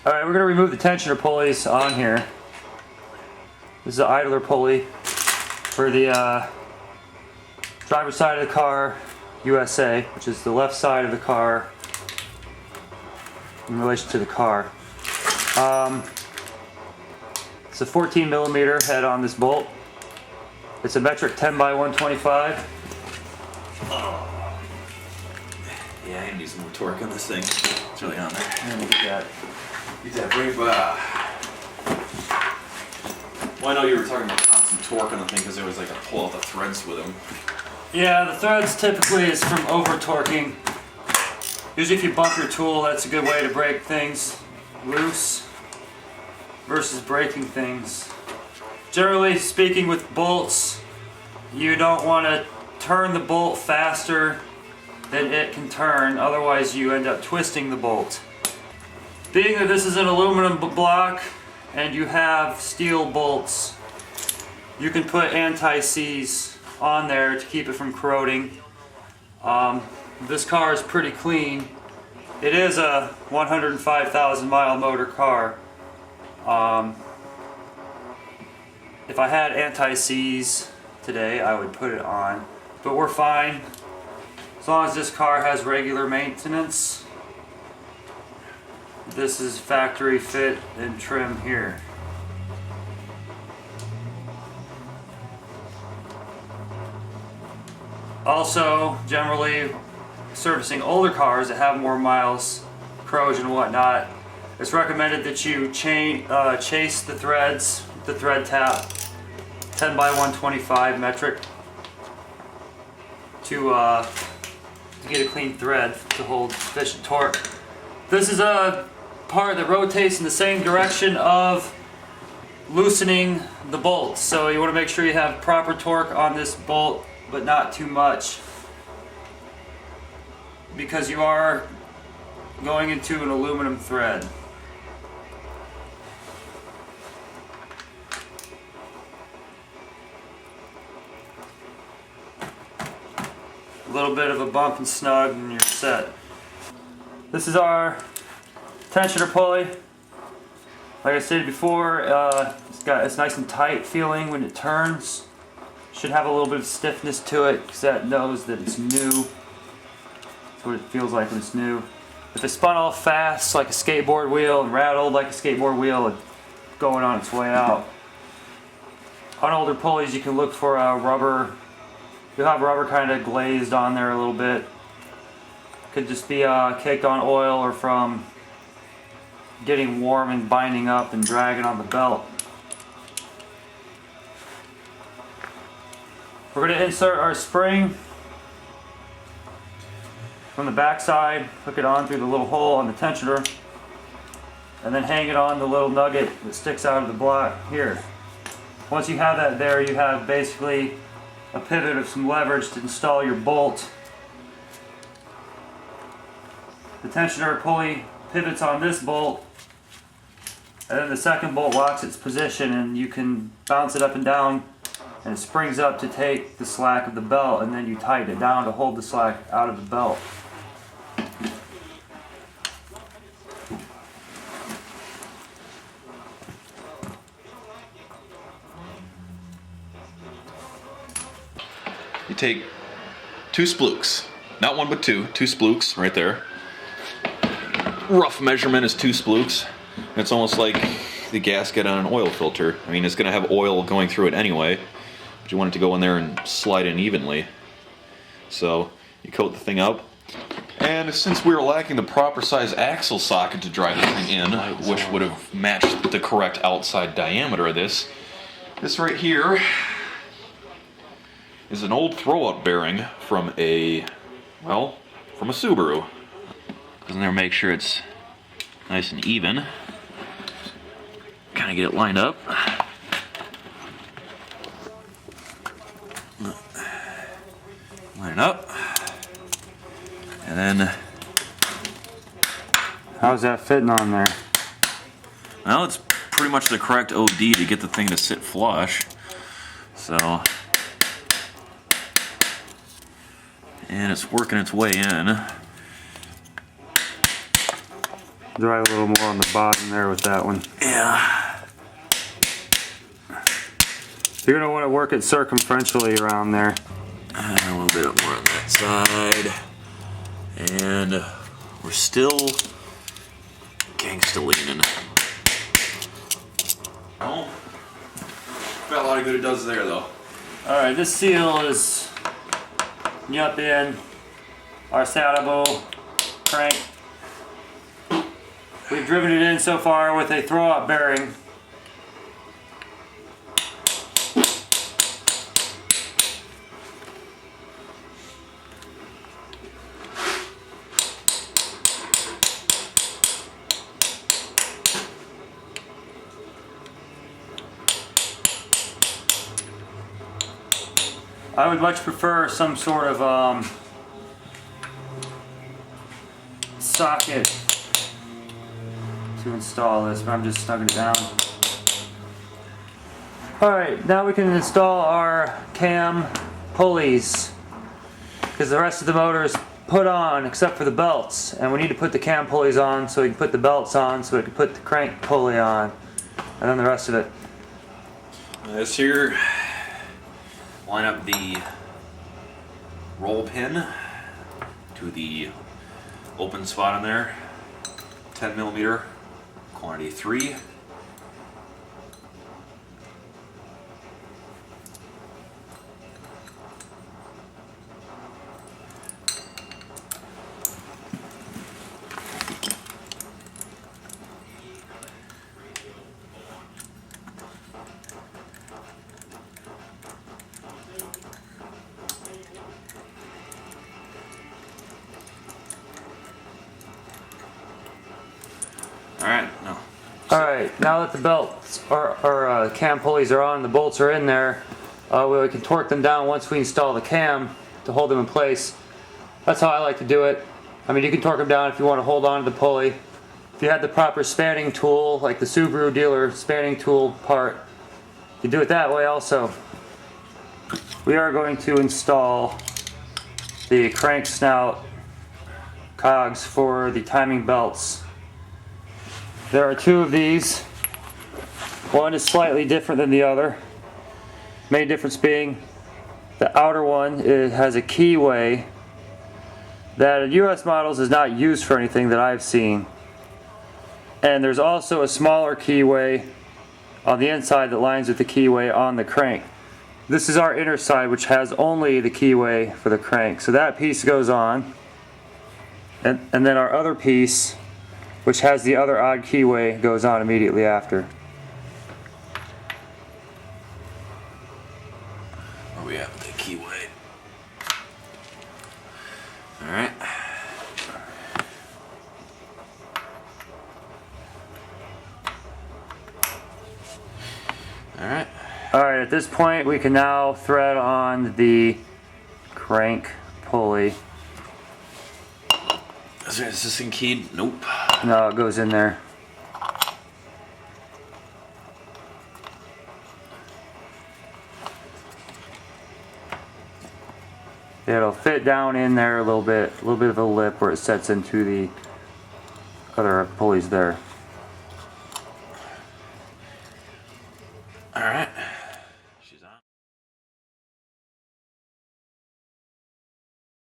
Alright, we're going to remove the tensioner pulleys on here. This is the idler pulley for the driver's side of the car, USA, which is the left side of the car in relation to the car. It's a 14 millimeter head on this bolt. It's a metric 10 by 125. Yeah, I need some more torque on this thing. It's really on there. And look at that. Get that brake Well, I know you were talking about constant torque on the thing because there was like a pull out the threads with them. Yeah, the threads typically is from over torquing. Usually if you bump your tool, that's a good way to break things loose versus breaking things. Generally speaking with bolts, you don't want to turn the bolt faster than it can turn, otherwise you end up twisting the bolt. Being that this is an aluminum block and you have steel bolts, you can put anti-seize on there to keep it from corroding. This car is pretty clean. It is a 105,000 mile motor car. If I had anti-seize today, I would put it on, but we're fine as long as this car has regular maintenance. This is factory fit and trim here. Also, generally servicing older cars that have more miles, corrosion and whatnot, it's recommended that you chase the threads, the thread tap, 10 by 125 metric to get a clean thread to hold sufficient torque. This is a part that rotates in the same direction of loosening the bolts, so you want to make sure you have proper torque on this bolt, but not too much, because you are going into an aluminum thread. A little bit of a bump and snug and you're set. This is our tensioner pulley. Like I said before, it's nice and tight feeling when it turns. Should have a little bit of stiffness to it because that knows that it's new. That's what it feels like when it's new. If it spun off fast like a skateboard wheel and rattled like a skateboard wheel, it's going on its way out. On older pulleys you can look for a rubber. You'll have rubber kind of glazed on there a little bit. Could just be caked on oil or from getting warm and binding up and dragging on the belt. We're going to insert our spring from the back side, hook it on through the little hole on the tensioner, and then hang it on the little nugget that sticks out of the block here. Once you have that there, you have basically a pivot of some leverage to install your bolt. The tensioner pulley pivots on this bolt, and then the second bolt locks its position, and you can bounce it up and down, and it springs up to take the slack of the belt, and then you tighten it down to hold the slack out of the belt. You take two splooks, not one but two splooks right there. Rough measurement is 2 splooks. It's almost like the gasket on an oil filter. I mean, it's going to have oil going through it anyway, but you want it to go in there and slide in evenly. So you coat the thing up. And since we were lacking the proper size axle socket to drive the thing in, which would have matched the correct outside diameter of this right here is an old throwout bearing from a Subaru. Doesn't there make sure it's nice and even. Kind of get it lined up. Line it up. And then... How's that fitting on there? Well, it's pretty much the correct OD to get the thing to sit flush. So... And it's working its way in. Drive a little more on the bottom there with that one. Yeah. You're gonna want to work it circumferentially around there. A little bit more on that side. And we're still gangsta leaning. Oh, got a lot of good it does there though. Alright, this seal is up in our SATA Bolt crank. We've driven it in so far with a throw-out bearing. I would much prefer some sort of socket to install this, but I'm just snugging it down. Alright, now we can install our cam pulleys, because the rest of the motor is put on except for the belts, and we need to put the cam pulleys on so we can put the belts on so we can put the crank pulley on, and then the rest of it. This here, line up the roll pin to the open spot in there, 10 millimeter, quantity 3. Alright, now that the belts or cam pulleys are on, the bolts are in there, we can torque them down once we install the cam to hold them in place. That's how I like to do it. I mean, you can torque them down if you want to hold on to the pulley. If you had the proper spanning tool, like the Subaru dealer spanning tool part, you do it that way also. We are going to install the crank snout cogs for the timing belts. There are 2 of these. One is slightly different than the other. Main difference being the outer one has a keyway that in US models is not used for anything that I've seen. And there's also a smaller keyway on the inside that lines with the keyway on the crank. This is our inner side, which has only the keyway for the crank. So that piece goes on. And then our other piece, which has the other odd keyway, goes on immediately after. Where we at with the keyway? Alright. Alright. Alright, at this point we can now thread on the crank pulley. Is this thing keyed? Nope. No, it goes in there. It'll fit down in there a little bit of a lip where it sets into the other pulleys there.